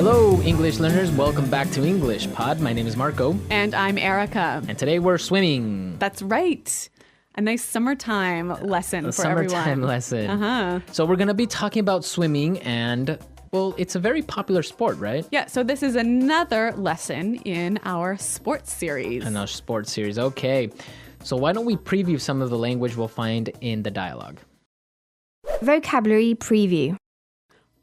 Hello, English learners. Welcome back to English Pod. My name is Marco. And I'm Erica. And today we're swimming. That's right. A nice summertime lesson for everyone. Summertime lesson. So we're going to be talking about swimming and, well, it's a very popular sport, right? Yeah, so this is another lesson in our sports series. In our sports series. Okay. So why don't we preview some of the language we'll find in the dialogue? Vocabulary preview.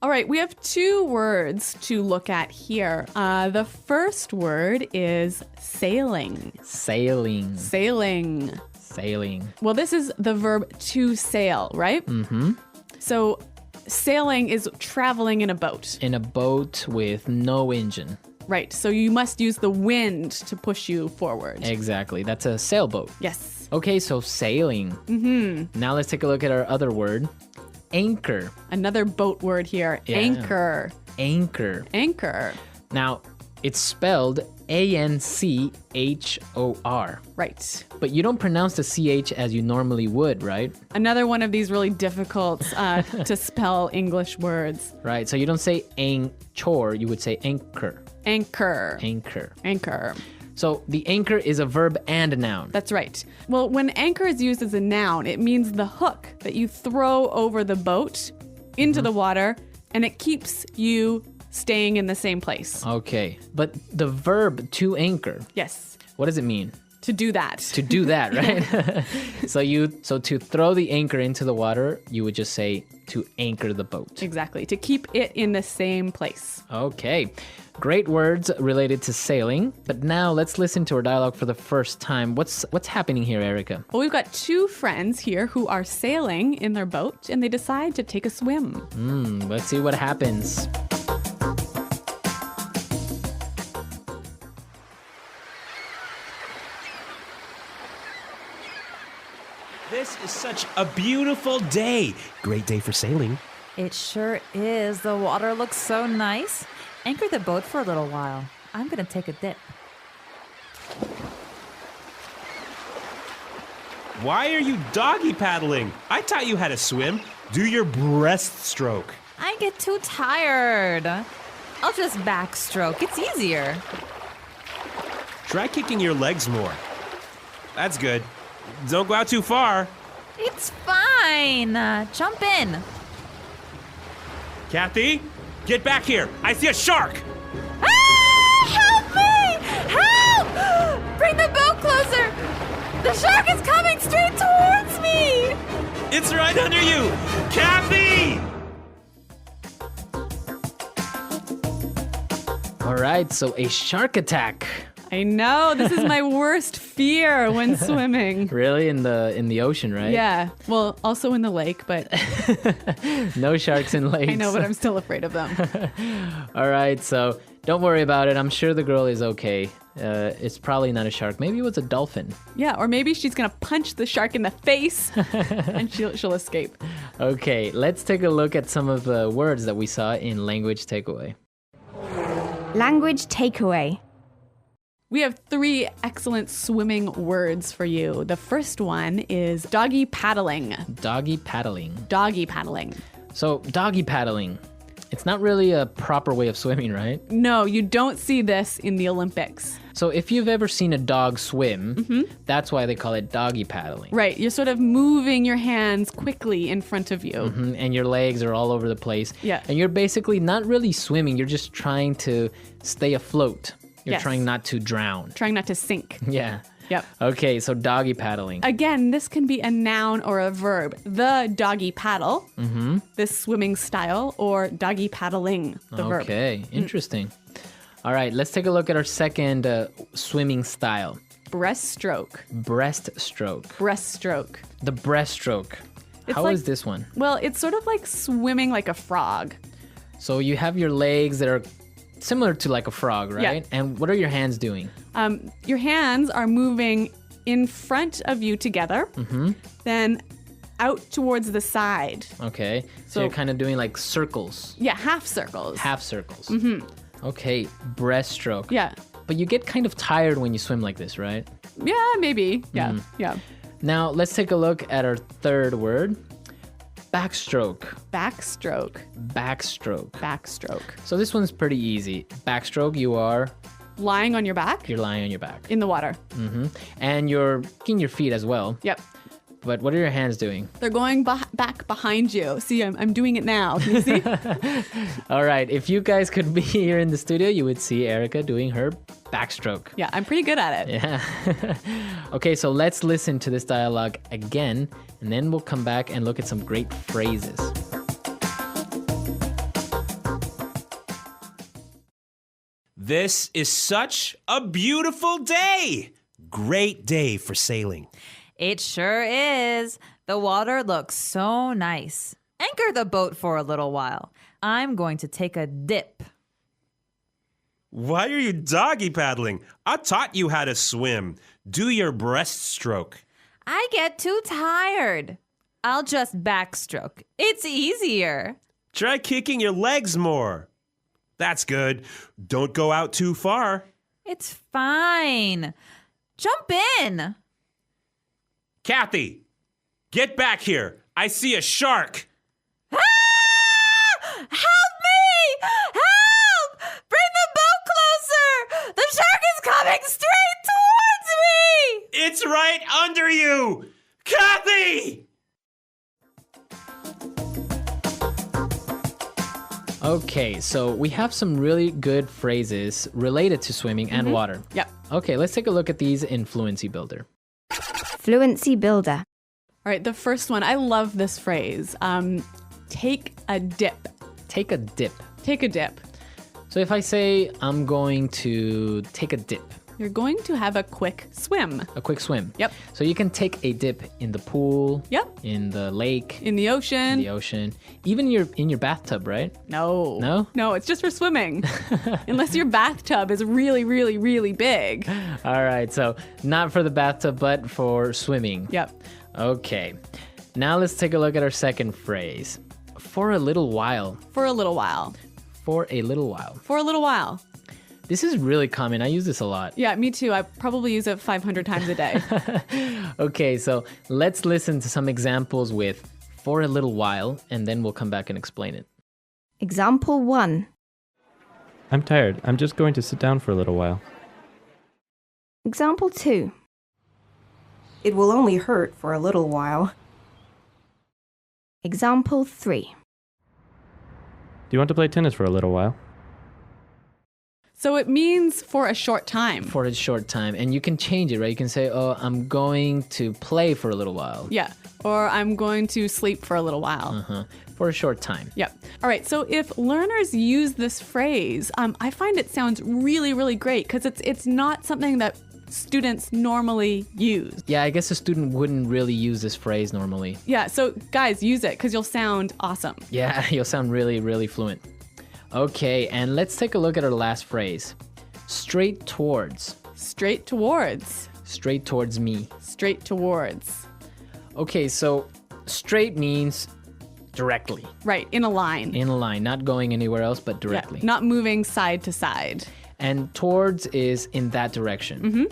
All right, we have two words to look at here. The first word is sailing. Sailing. Sailing. Sailing. Well, this is the verb to sail, right? Mm-hmm. So sailing is traveling in a boat. In a boat with no engine. Right, so you must use the wind to push you forward. Exactly. That's a sailboat. Yes. Okay, so sailing. Mm-hmm. Now let's take a look at our other word. Anchor. Another boat word here. Yeah. Anchor. Anchor. Anchor. Now, it's spelled A-N-C-H-O-R. Right. But you don't pronounce the CH as you normally would, right? Another one of these really difficult to spell English words. Right, so you don't say anchor, you would say anchor. Anchor. Anchor. Anchor. So the anchor is a verb and a noun. That's right. Well, when anchor is used as a noun, it means the hook that you throw over the boat into the water, and it keeps you staying in the same place. Okay, but the verb to anchor, Yes. what does it mean? To do that. To do that, right? So to throw the anchor into the water, you would just say to anchor the boat. Exactly. To keep it in the same place. Okay, great words related to sailing. But now let's listen to our dialogue for the first time. What's happening here, Erica? Well, we've got two friends here who are sailing in their boat, and they decide to take a swim. Let's see what happens. This is such a beautiful day. Great day for sailing. It sure is. The water looks so nice. Anchor the boat for a little while. I'm going to take a dip. Why are you doggy paddling? I taught you how to swim. Do your breaststroke. I get too tired. I'll just backstroke. It's easier. Try kicking your legs more. That's good. Don't go out too far. It's fine. Jump in. Kathy, get back here. I see a shark. Ah! Help me! Help! Bring the boat closer. The shark is coming straight towards me. It's right under you. Kathy! All right, so a shark attack. I know. This is my worst fear when swimming. Really? In the ocean, right? Yeah. Well, also in the lake, but No sharks in lakes. I know, but I'm still afraid of them. All right, so don't worry about it. I'm sure the girl is okay. It's probably not a shark. Maybe it was a dolphin. Yeah, or maybe she's going to punch the shark in the face and she'll escape. Okay, let's take a look at some of the words that we saw in Language Takeaway. Language takeaway. We have three excellent swimming words for you. The first one is doggy paddling. Doggy paddling. Doggy paddling. So, doggy paddling. It's not really a proper way of swimming, right? No, you don't see this in the Olympics. So, if you've ever seen a dog swim, that's why they call it doggy paddling. Right, you're sort of moving your hands quickly in front of you. And your legs are all over the place. Yeah. And you're basically not really swimming, you're just trying to stay afloat. You're Yes. trying not to drown. Trying not to sink. Yeah. Yep. Okay, so doggy paddling. Again, this can be a noun or a verb. The doggy paddle, this swimming style, or doggy paddling, the verb. Okay, interesting. All right, let's take a look at our second swimming style. Breaststroke. Breaststroke. Breaststroke. The breaststroke. How is this one? Well, it's sort of like swimming like a frog. So you have your legs that are similar to like a frog, right? Yeah. And what are your hands doing? Your hands are moving in front of you together, then out towards the side. Okay, so So- you're kind of doing like circles, Yeah, half circles. half circles. Okay, breaststroke. Yeah. But you get kind of tired when you swim like this, right? Yeah, maybe. Yeah, yeah. Now, let's take a look at our third word. Backstroke. Backstroke. Backstroke. Backstroke. So this one's pretty easy. Backstroke, you're Lying on your back lying on your back. in the water. And you're kicking your feet as well. Yep. But what are your hands doing? They're going back behind you. See, I'm doing it now. Can you see? All right, if you guys could be here in the studio, you would see Erica doing her backstroke. Yeah, I'm pretty good at it. Yeah. Okay, so let's listen to this dialogue again, and then we'll come back and look at some great phrases. This is such a beautiful day. Great day for sailing. It sure is. The water looks so nice. Anchor the boat for a little while. I'm going to take a dip. Why are you doggy paddling? I taught you how to swim. Do your breaststroke. I get too tired. I'll just backstroke. It's easier. Try kicking your legs more. That's good. Don't go out too far. It's fine. Jump in. Kathy, get back here. I see a shark. Ah! Help me! Help! Bring the boat closer! The shark is coming straight towards me! It's right under you. Kathy! Okay, so we have some really good phrases related to swimming and water. Yep. Okay, let's take a look at these in Fluency Builder. Fluency builder. All right, the first one. I love this phrase. Take a dip. Take a dip. Take a dip. So if I say I'm going to take a dip, You're going to have a quick swim. a quick swim. Yep. So you can take a dip in the pool, Yep. in the lake, In the ocean. in the ocean, even in your bathtub, right? No. No? No, it's just for swimming. Unless your bathtub is really, really, really big. All right, so not for the bathtub, but for swimming. Yep. Okay. Now let's take a look at our second phrase. For a little while. For a little while. For a little while. For a little while. This is really common. I use this a lot. Yeah, me too. I probably use it 500 times a day. Okay, so let's listen to some examples with for a little while, and then we'll come back and explain it. Example 1. I'm tired. I'm just going to sit down for a little while. Example 2. It will only hurt for a little while. Example 3. Do you want to play tennis for a little while? So it means for a short time. For a short time. And you can change it, right? You can say, oh, I'm going to play for a little while. Yeah. Or I'm going to sleep for a little while. For a short time. Yep. All right. So if learners use this phrase, I find it sounds really, really great because it's not something that students normally use. Yeah, I guess a student wouldn't really use this phrase normally. Yeah. So guys, use it because you'll sound awesome. Yeah, you'll sound really, really fluent. Okay, and let's take a look at our last phrase. Straight towards. Straight towards. Straight towards me. Straight towards. Okay, so straight means directly. Right. In a line. In a line, not going anywhere else, but directly. Yeah, not moving side to side. And towards is in that direction.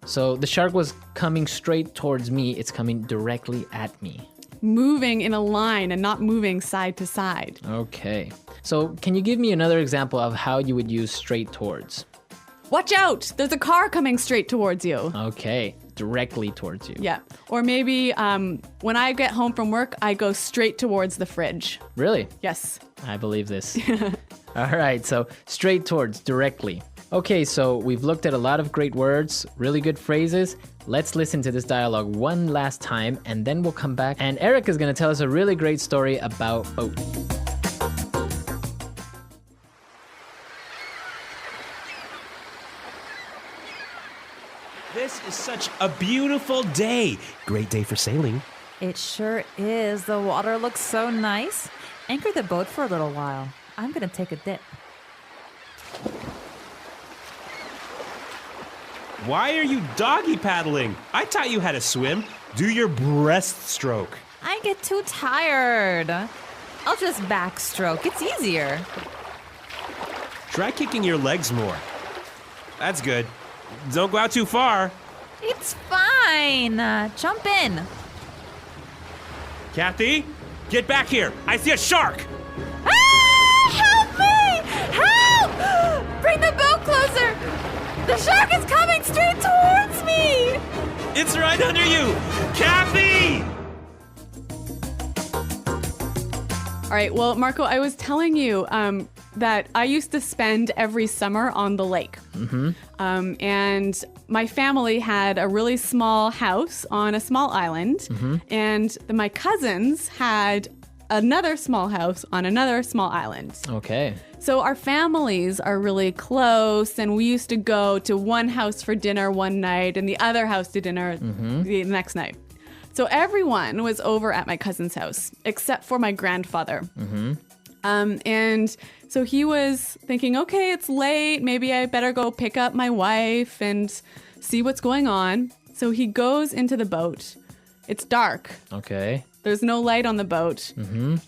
So the shark was coming straight towards me. It's coming directly at me. Moving in a line and not moving side to side. Okay. So can you give me another example of how you would use straight towards? Watch out! There's a car coming straight towards you. Okay. Directly towards you. Yeah. Or maybe when I get home from work, I go straight towards the fridge. Really? Yes. I believe this. All right, so straight towards, directly. Okay, so we've looked at a lot of great words, really good phrases. Let's listen to this dialogue one last time, and then we'll come back. And Eric is going to tell us a really great story about boat. This is such a beautiful day. Great day for sailing. It sure is. The water looks so nice. Anchor the boat for a little while. I'm going to take a dip. Why are you doggy paddling? I taught you how to swim. Do your breaststroke. I get too tired. I'll just backstroke. It's easier. Try kicking your legs more. That's good. Don't go out too far. It's fine. Jump in. Kathy, Get back here! I see a shark! Ah! Help me! Help! Bring the boat closer! The shark is coming straight towards me! It's right under you! Kathy! All right, well, Marco, I was telling you that I used to spend every summer on the lake. And my family had a really small house on a small island. And my cousins had another small house on another small island. Okay. So our families are really close, and we used to go to one house for dinner one night and the other house to dinner the next night. So everyone was over at my cousin's house, except for my grandfather. And so he was thinking, okay, it's late. Maybe I better go pick up my wife and see what's going on. So he goes into the boat. It's dark. Okay. There's no light on the boat.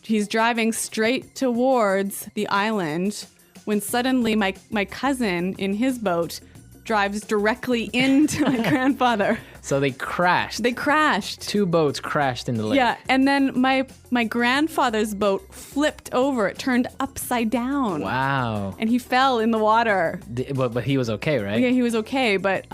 He's driving straight towards the island when suddenly my cousin in his boat drives directly into my grandfather. So they crashed. They crashed. Two boats crashed in the lake. Yeah, and then my grandfather's boat flipped over. It turned upside down. Wow. And he fell in the water. But he was okay, right? Yeah, he was okay, but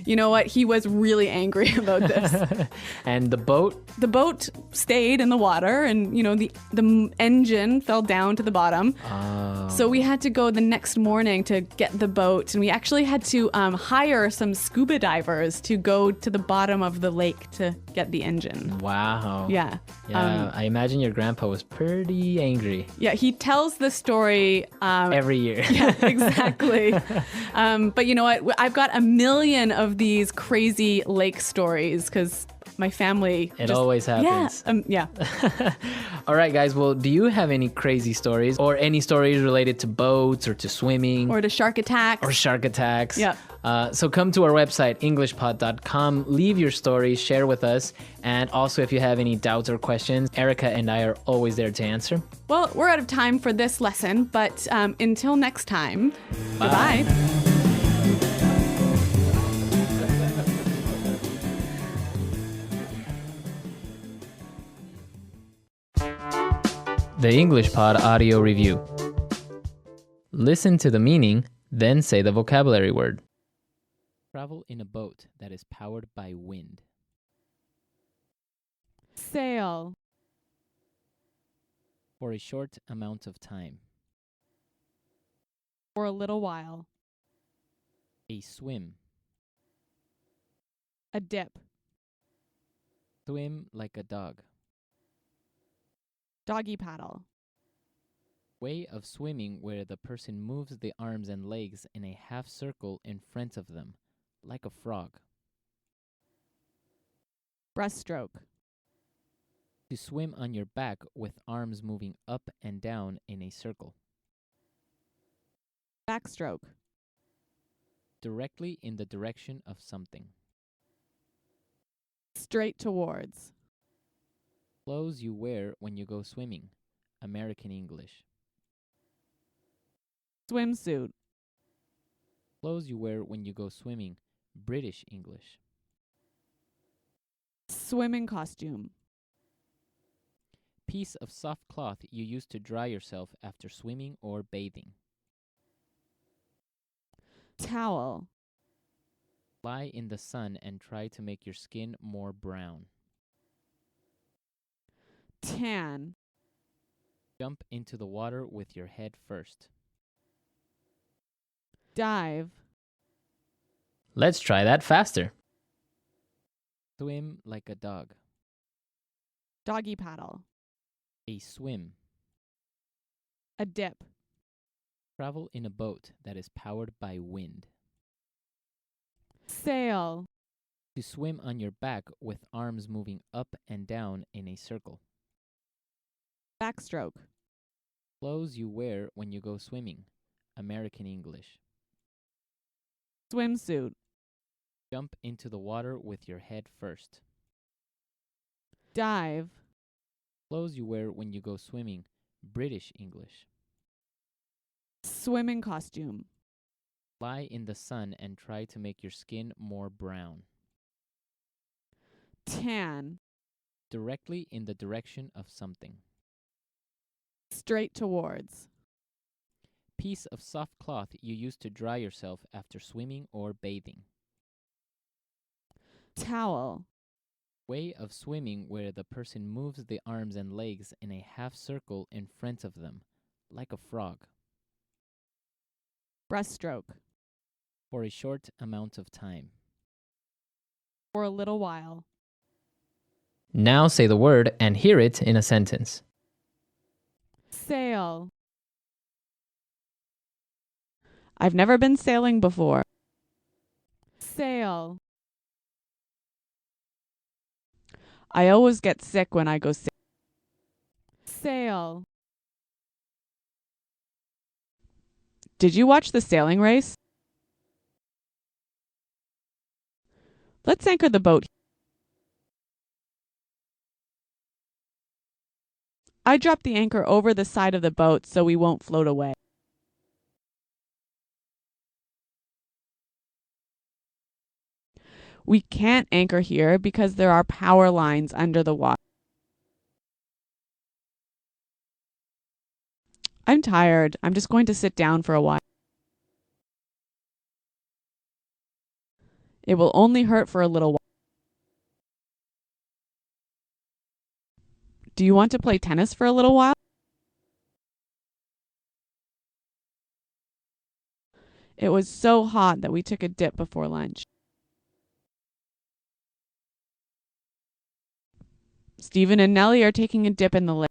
you know what? He was really angry about this. And the boat? The boat stayed in the water, and you know the engine fell down to the bottom. Oh. So we had to go the next morning to get the boat, and we actually had to hire some scuba divers to go to the bottom of the lake to get the engine. Wow. Yeah. Yeah, I imagine your grandpa was pretty angry. Yeah, he tells the story Every year. Yeah, exactly. But you know what? I've got a million of these crazy lake stories because my family. It always happens. Yeah. All right, guys. Well, do you have any crazy stories or any stories related to boats or to swimming Or to shark attacks. or shark attacks? Yeah. So come to our website, englishpod.com. Leave your stories, share with us. And also, if you have any doubts or questions, Erica and I are always there to answer. Well, we're out of time for this lesson, but until next time, goodbye. The English Pod Audio Review. Listen to the meaning, then say the vocabulary word. Travel in a boat that is powered by wind. Sail. For a short amount of time. For a little while. A swim. A dip. Swim like a dog. Doggy paddle. Way of swimming where the person moves the arms and legs in a half circle in front of them, like a frog. Breaststroke. To swim on your back with arms moving up and down in a circle. Backstroke. Directly in the direction of something. Straight towards. Clothes you wear when you go swimming. American English. Swimsuit. Clothes you wear when you go swimming. British English. Swimming costume. Piece of soft cloth you use to dry yourself after swimming or bathing. Towel. Lie in the sun and try to make your skin more brown. Tan. Jump into the water with your head first. Dive. Let's try that faster. Swim like a dog. Doggy paddle. A swim. A dip. Travel in a boat that is powered by wind. Sail. To swim on your back with arms moving up and down in a circle. Backstroke. Clothes you wear when you go swimming. American English. Swimsuit. Jump into the water with your head first. Dive. Clothes you wear when you go swimming. British English. Swimming costume. Lie in the sun and try to make your skin more brown. Tan. directly in the direction of something. Straight towards. Piece of soft cloth you use to dry yourself after swimming or bathing. Towel. Way of swimming where the person moves the arms and legs in a half circle in front of them, like a frog. Breaststroke. For a short amount of time. For a little while. Now say the word and hear it in a sentence. Sail. I've never been sailing before. Sail. I always get sick when I go sailing. Sail. Did you watch the sailing race? Let's anchor the boat. I dropped the anchor over the side of the boat so we won't float away. We can't anchor here because there are power lines under the water. I'm tired. I'm just going to sit down for a while. It will only hurt for a little while. Do you want to play tennis for a little while? It was so hot that we took a dip before lunch. Stephen and Nellie are taking a dip in the lake.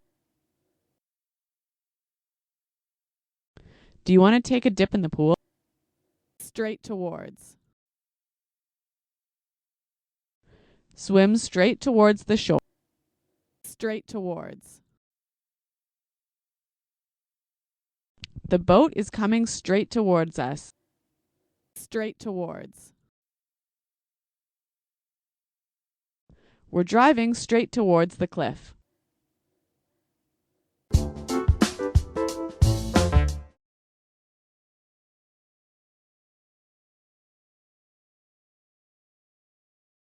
Do you want to take a dip in the pool? Straight towards. Swim straight towards the shore. Straight towards. The boat is coming straight towards us. Straight towards. We're driving straight towards the cliff.